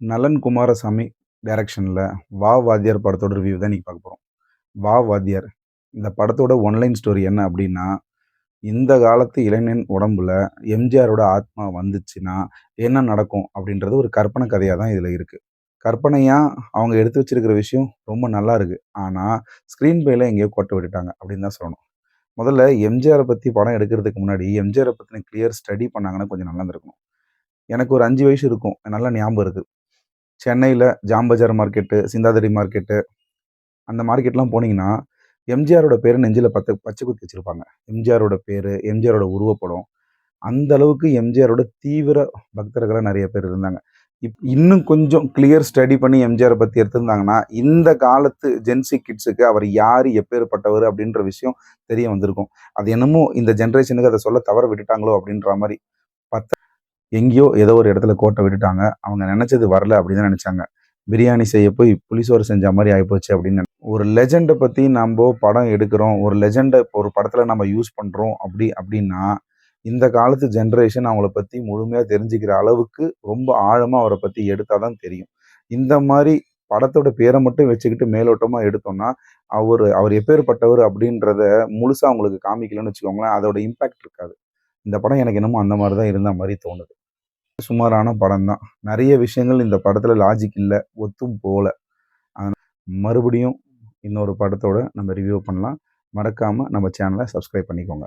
நலன் குமாரசாமி டைரக்ஷனில் வா வாத்தியார் படத்தோட ரிவ்யூ தான் இன்றைக்கி பார்க்க போகிறோம். வா வாத்தியார் இந்த படத்தோட ஒன்லைன் ஸ்டோரி என்ன அப்படின்னா, இந்த காலத்து இளைஞன் உடம்புல எம்ஜிஆரோட ஆத்மா வந்துச்சுன்னா என்ன நடக்கும் அப்படின்றது ஒரு கற்பனை கதையாக தான் இதில் இருக்குது. கற்பனையாக அவங்க எடுத்து வச்சிருக்கிற விஷயம் ரொம்ப நல்லா இருக்குது. ஆனால் ஸ்க்ரீன் பிளேயில் எங்கேயோ கோட்டை விட்டுட்டாங்க அப்படின்னு தான் சொல்லணும். முதல்ல எம்ஜிஆரை பற்றி படம் எடுக்கிறதுக்கு முன்னாடி எம்ஜிஆரை பற்றின கிளியர் ஸ்டடி பண்ணாங்கன்னா கொஞ்சம் நல்லா இருந்திருக்கும். எனக்கு ஒரு 5 வயசு இருக்கும், நல்லா ஞாபகம் இருக்குது. சென்னையில் ஜாம்பஜார் மார்க்கெட்டு, சிந்தாதிரி மார்க்கெட்டு, அந்த மார்க்கெட்லாம் போனீங்கன்னா, எம்ஜிஆரோட பேரு நெஞ்சில பச்சை குத்தி வச்சிருப்பாங்க. எம்ஜிஆரோட பேரு, எம்ஜிஆரோட உருவப்படம். அந்த அளவுக்கு எம்ஜிஆரோட தீவிர பக்தர்களா நெறைய பேர் இருந்தாங்க. இன்னும் கொஞ்சம் கிளியர் ஸ்டடி பண்ணி எம்ஜிஆரை பத்தி எடுத்திருந்தாங்கன்னா, இந்த காலத்து ஜென்சி கிட்ஸுக்கு அவர் யாரு, எப்பேர்ப்பட்டவரு அப்படின்ற விஷயம் தெரிய வந்திருக்கும். அது என்னமோ இந்த ஜெனரேஷனுக்கு அத சொல்ல தவற விட்டுட்டாங்களோ அப்படின்ற மாரி. எங்கேயோ ஏதோ ஒரு இடத்துல கோட்டை விட்டுட்டாங்க. அவங்க நினைச்சது வரல அப்படின்னு தான் நினைச்சாங்க. பிரியாணி செய்ய போய் புளிசோறு செஞ்ச மாதிரி ஆகிப்போச்சு அப்படின்னு. ஒரு லெஜெண்டை பற்றி நம்ம படம் எடுக்கிறோம், ஒரு லெஜெண்டை இப்போ ஒரு படத்தில் நம்ம யூஸ் பண்ணுறோம் அப்படின்னா இந்த காலத்து ஜென்ரேஷன் அவங்கள பற்றி முழுமையாக தெரிஞ்சுக்கிற அளவுக்கு ரொம்ப ஆழமாக அவரை பற்றி எடுத்தால் தான் தெரியும். இந்த மாதிரி படத்தோட பேரை மட்டும் வச்சுக்கிட்டு மேலோட்டமாக எடுத்தோம்னா அவர் எப்பேற்பட்டவர் அப்படின்றத முழுசாக அவங்களுக்கு காமிக்கலன்னு வச்சுக்கோங்களேன், அதோட இம்பேக்ட் இருக்காது. இந்த படம் எனக்கு என்னமோ அந்த மாதிரி தான் இருந்த மாதிரி தோணுது. சுமாரான படம் தான். நிறைய விஷயங்கள் இந்த படத்துல லாஜிக் இல்ல, ஒத்தும் போல. மறுபடியும் இன்னொரு படத்தோட நம்ம ரிவ்யூ பண்ணலாம். மறக்காம நம்ம சேனலை சப்ஸ்கிரைப் பண்ணிக்கோங்க.